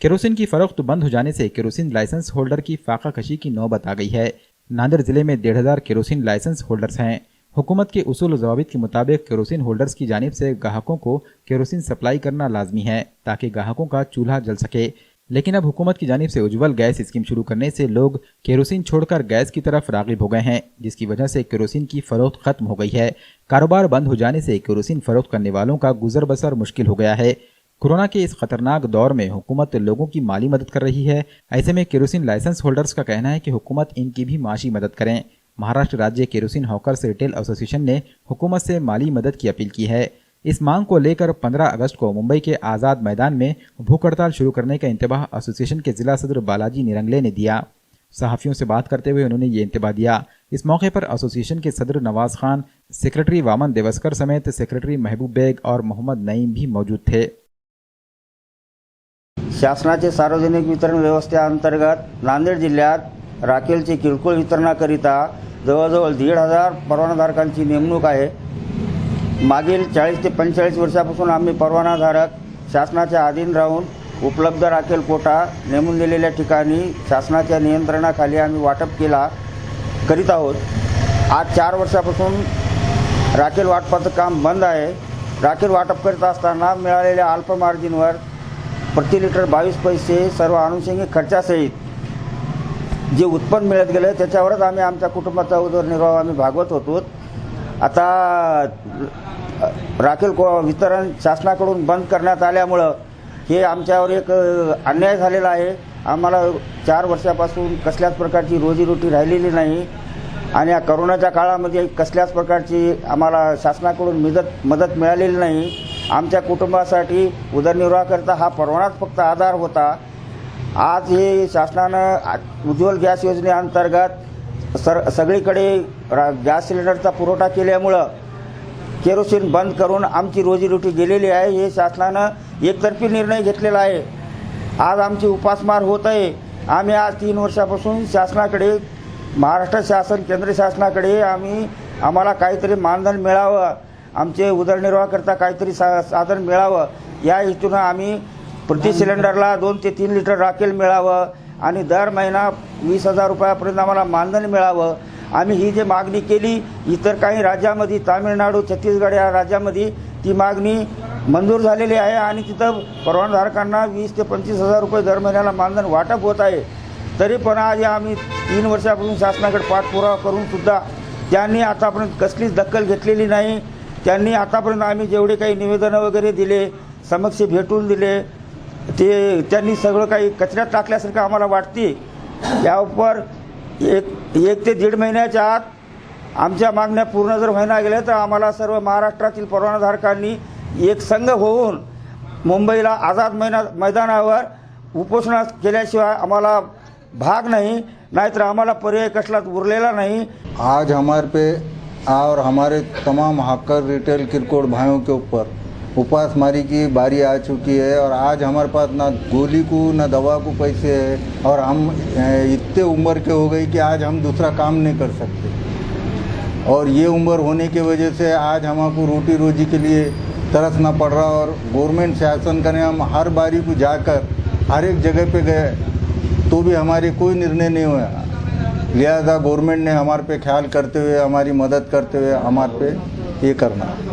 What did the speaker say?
Kerosene की फरोख्त बंद हो जाने से केरोसिन लाइसेंस होल्डर की फाका कशी की नौबत आ गई है। नांदेड़ जिले में 1,500 केरोसिन लाइसेंस होल्डर्स हैं। हुकूमत के उसूल ज़वाबित के मुताबिक केरोसिन होल्डर्स की जानिब से ग्राहकों को केरोसिन सप्लाई करना लाजमी है ताकि ग्राहकों का चूल्हा जल सके। लेकिन अब हुकूमत की जानिब से उज्ज्वल गैस स्कीम शुरू करने से लोग केरोसिन छोड़कर गैस की तरफ राग़िब हो गए हैं, जिसकी वजह से केरोसिन की फरोख्त खत्म हो गई है। कारोबार बंद हो जाने से केरोसिन फरोख्त करने वालों का गुजर बसर मुश्किल हो गया है। कोरोना के इस खतरनाक दौर में हुकूमत लोगों की माली मदद कर रही है। ऐसे में केरोसिन लाइसेंस होल्डर्स का कहना है कि हुकूमत इनकी भी माशी मदद करें। महाराष्ट्र राज्य केरोसिन हॉकर्स रिटेल एसोसिएशन ने हुकूमत से माली मदद की अपील की है। इस मांग को लेकर 15 अगस्त को मुंबई के आज़ाद मैदान में भूख हड़ताल शुरू करने का इंतबाह एसोसिएशन के जिला सदर बालाजी निरंगले ने दिया। सहाफ़ियों से बात करते हुए उन्होंने ये इंतबाह दिया। इस मौके पर एसोसिएशन के सदर नवाज खान, सेक्रेटरी वामन देवस्कर समेत सेक्रेटरी महबूब बेग और मोहम्मद नईम भी मौजूद थे। शासनाचे सार्वजनिक वितरण व्यवस्थेअंतर्गत नांदेड जिल्ह्यात राखेलचे किरकोळ वितरणाकरिता जवळजवळ 1,500 परवानाधारकांची नेमणूक आहे। मागील 40 ते 45 वर्षापासून आम्ही परवानाधारक शासनाच्या अधीन राहून उपलब्ध राखेल कोटा नेमून दिलेल्या ठिकाणी शासनाच्या नियंत्रणाखाली आम्ही वाटप करीत आहोत। आज 4 वर्षापासून राखेल वाटपाचं काम बंद आहे। राखेल वाटप करीत असताना मिळालेल्या अल्प मार्जिनवर प्रति लिटर 22 पैसे सर्व अनुषंगिक खर्चासहित जे उत्पन्न मिळत गेलं त्याच्यावरच आम्ही आमच्या कुटुंबाचा उदरनिर्वाह आम्ही भागवत होतो। आता राखेल वितरण शासनाकडून बंद करण्यात आल्यामुळं हे आमच्यावर एक अन्याय झालेला आहे। आम्हाला 4 वर्षापासून कसल्याच प्रकारची रोजीरोटी राहिलेली नाही आणि या कोरोनाच्या काळामध्ये कसल्याच प्रकारची आम्हाला शासनाकडून मदत मिळालेली नाही। आमच्या कुटुंबासाठी उदरनिर्वाहाकरता हा परवानाच फक्त आधार होता। आज हे शासनानं उज्ज्वल गॅस योजनेअंतर्गत सगळीकडे गॅस सिलेंडरचा पुरवठा केल्यामुळं केरोसिन बंद करून आमची रोजीरोटी गेलेली आहे। हे शासनानं एकतर्फी निर्णय घेतलेला आहे। आज आमची उपासमार होत आहे। आम्ही आज 3 वर्षापासून शासनाकडे, महाराष्ट्र शासन, केंद्र शासनाकडे आम्हाला काहीतरी मानधन मिळावं, आमचे उदरनिर्वाहाकरता काहीतरी साधन मिळावं या हेतूनं आम्ही प्रति सिलेंडरला 2 ते 3 लिटर राखेल मिळावं आणि दर महिना 20,000 रुपयापर्यंत आम्हाला मानधन मिळावं। आम्ही ही जी मागणी केली, इतर काही राज्यामध्ये, तामिळनाडू, छत्तीसगड या राज्यामध्ये ती मागणी मंजूर झालेली आहे आणि तिथं परवानाधारकांना 20 ते 25,000 रुपये दर महिन्याला मानधन वाटप होत आहे। तरी पण आज आम्ही 3 वर्षापासून शासनाकडे पाठपुरावा करून सुद्धा त्यांनी आतापर्यंत कसलीच दखल घेतलेली नाही। त्यांनी आतापर्यंत आम्ही जेवढे काही निवेदनं वगैरे दिले, समक्ष भेटून दिले, ते त्यांनी सगळं काही कचऱ्यात टाकल्यासारखं आम्हाला वाटते। यावर एक ते 1.5 महिन्याच्या आत आमच्या मागण्या पूर्ण जर व्हायला गेल्या तर आम्हाला सर्व महाराष्ट्रातील परवानाधारकांनी एक संघ होऊन मुंबईला आझाद मैदानावर उपोषण केल्याशिवाय आम्हाला भाग नाही, नाहीतर आम्हाला पर्याय कसलाच उरलेला नहीं। आज हमारे पे और हमारे तमाम हॉकर रिटेल किरकोड़ भाइयों के ऊपर उपासमारी की बारी आ चुकी है और आज हमारे पास ना गोली को ना दवा को पैसे है और हम इतने उम्र के हो गई कि आज हम दूसरा काम नहीं कर सकते और ये उम्र होने की वजह से आज हमको रोटी रोजी के लिए तरसना पड़ रहा और गवर्नमेंट शासन करने हम हर बारी को जाकर हर एक जगह पे गए तो भी हमारे कोई निर्णय नहीं हुआ। लिहाजा गवर्नमेंट ने हमारे पे ख्याल करते हुए, हमारी मदद करते हुए हमारे पे ये करना।